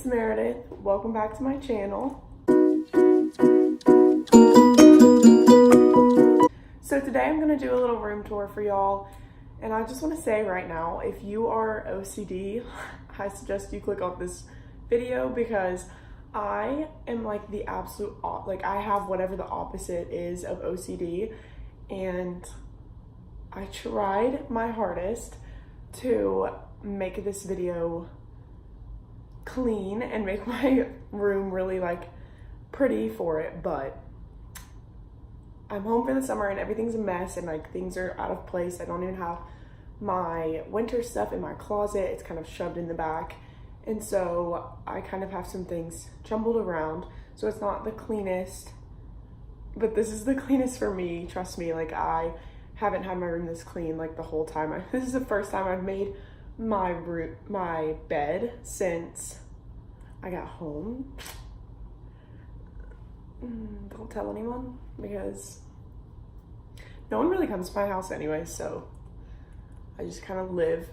it's Meredith. Welcome back to my channel. So today I'm gonna do a little room tour for y'all, and I just want to say right now, if you are OCD, I suggest you click off this video because I am like the absolute I have whatever the opposite is of OCD, and I tried my hardest to make this video clean and make my room really like pretty for it, but I'm home for the summer and everything's a mess and like things are out of place. I don't even have my winter stuff in my closet. It's kind of shoved in the back, and so I kind of have some things jumbled around, so it's not the cleanest, but this is the cleanest for me. Trust me, like I haven't had my room this clean like the whole time. This is the first time I've made my bed since I got home. Don't tell anyone because no one really comes to my house anyway, so I just kind of live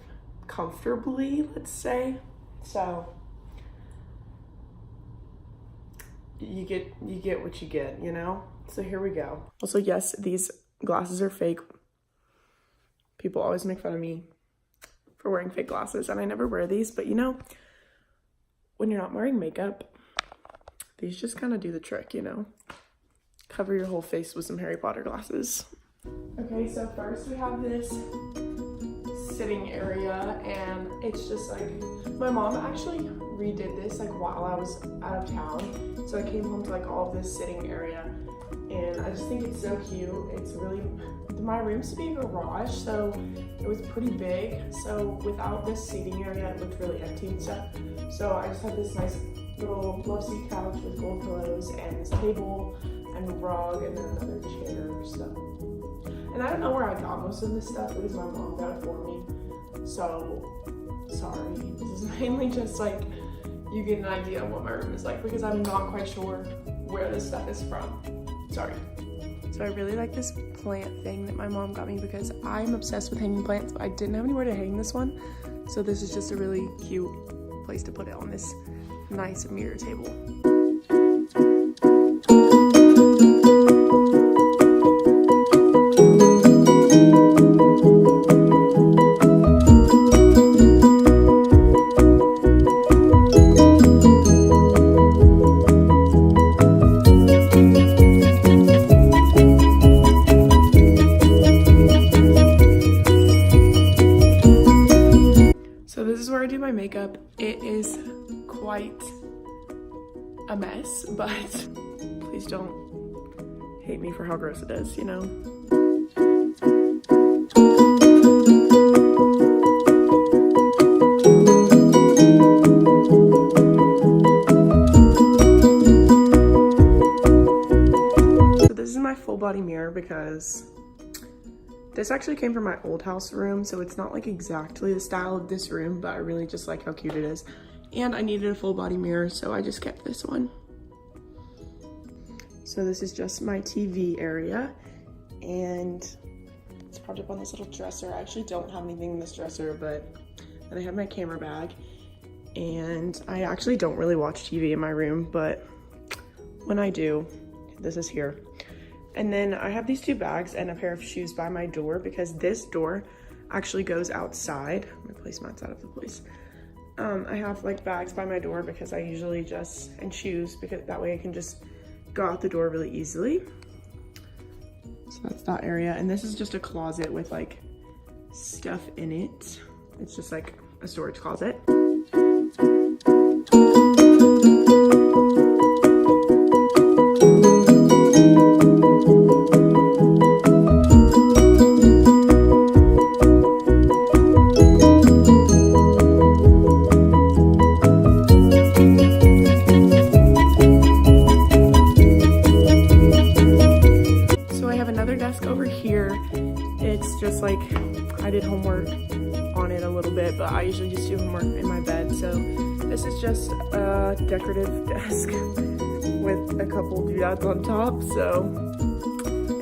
comfortably, let's say. So you get what you get, you know? So here we go. Also, yes, these glasses are fake. People always make fun of me for wearing fake glasses, and I never wear these, but you know, when you're not wearing makeup, these just kind of do the trick, you know? Cover your whole face with some Harry Potter glasses. Okay, so first we have this sitting area, and it's just like, my mom actually redid this like while I was out of town, so I came home to like all of this sitting area, and I just think it's so cute. It's really, my room used to be a garage, so it was pretty big, so without this seating area it looked really empty and stuff. So I just have this nice little love seat couch with gold pillows and this table and a rug and then another chair. So, and I don't know where I got most of this stuff because my mom got it for me, so sorry. This is mainly just like you get an idea of what my room is like because I'm not quite sure where this stuff is from. Sorry. So I really like this plant thing that my mom got me because I'm obsessed with hanging plants, but I didn't have anywhere to hang this one, so this is just a really cute place to put it on this nice mirror table. So this is where I do my makeup. It is quite a mess, but please don't hate me for how gross it is, you know? So this is my full body mirror because this actually came from my old house room, so it's not like exactly the style of this room, but I really just like how cute it is. And I needed a full body mirror, so I just kept this one. So this is just my TV area, and it's propped up on this little dresser. I actually don't have anything in this dresser, but then I have my camera bag, and I actually don't really watch TV in my room, but when I do, this is here. And then I have these two bags and a pair of shoes by my door because this door actually goes outside. My placemat's out of the place. I have like bags by my door because I usually just, and shoes because that way I can just go out the door really easily. So that's that area. And this is just a closet with like stuff in it. It's just like a storage closet. Over here, it's just like I did homework on it a little bit, but I usually just do homework in my bed. So this is just a decorative desk with a couple doodads on top. So,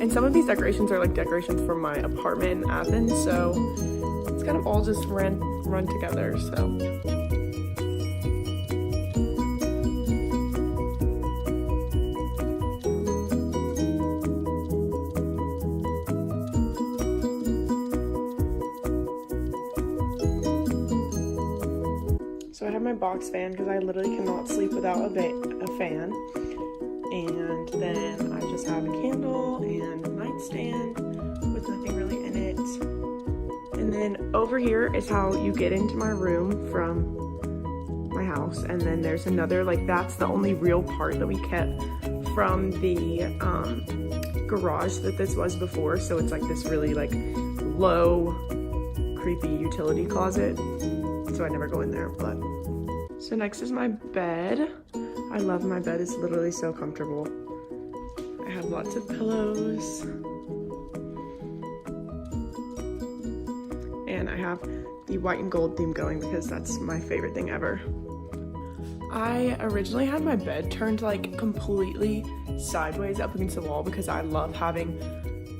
and some of these decorations are like decorations from my apartment in Athens, so it's kind of all just run together. So have my box fan because I literally cannot sleep without a fan. And then I just have a candle and a nightstand with nothing really in it. And then over here is how you get into my room from my house. And then there's another, like, that's the only real part that we kept from the garage that this was before. So it's like this really like low, creepy utility closet. So I never go in there, but. So next is my bed. I love my bed, it's literally so comfortable. I have lots of pillows. And I have the white and gold theme going because that's my favorite thing ever. I originally had my bed turned like completely sideways up against the wall because I love having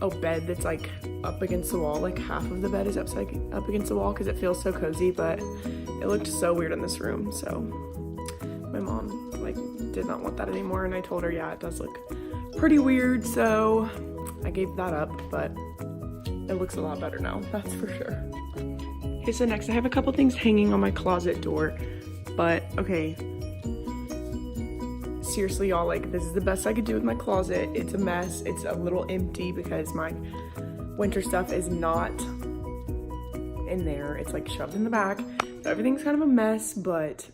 a bed that's like up against the wall. Like half of the bed is up against the wall because it feels so cozy, but it looked so weird in this room. So my mom like did not want that anymore, and I told her, yeah, it does look pretty weird, so I gave that up, but it looks a lot better now, that's for sure. Okay, so next I have a couple things hanging on my closet door, but okay, seriously y'all, like this is the best I could do with my closet. It's a mess, it's a little empty because my winter stuff is not in there, it's like shoved in the back, so everything's kind of a mess, but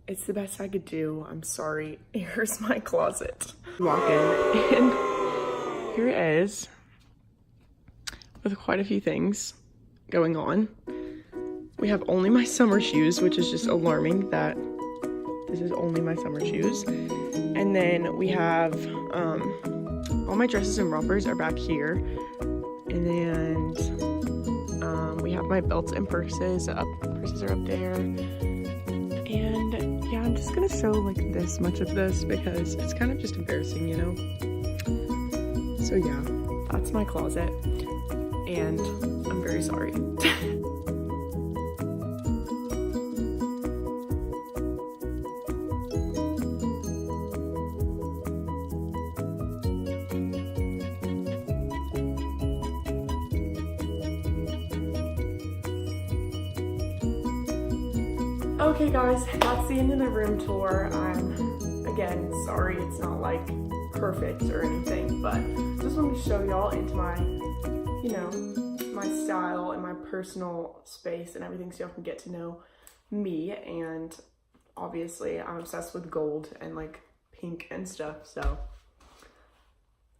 it's the best I could do. I'm sorry. Here's my closet. Walk in and here it is with quite a few things going on. We have only my summer shoes, which is just alarming that this is only my summer shoes. And then we have all my dresses and rompers are back here. And then we have my belts and purses up. Purses are up there. And yeah, I'm just gonna show like this much of this because it's kind of just embarrassing, you know? So yeah, that's my closet and I'm very sorry. Okay guys, that's the end of the room tour. I'm, again, sorry it's not like perfect or anything, but just wanted to show y'all into my, you know, my style and my personal space and everything so y'all can get to know me. And obviously I'm obsessed with gold and like pink and stuff, so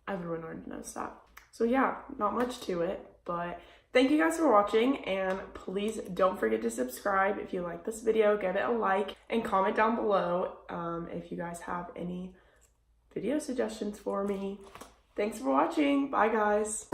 everyone already knows that. So yeah, not much to it, but thank you guys for watching, and please don't forget to subscribe if you like this video, give it a like, and comment down below if you guys have any video suggestions for me. Thanks for watching. Bye guys.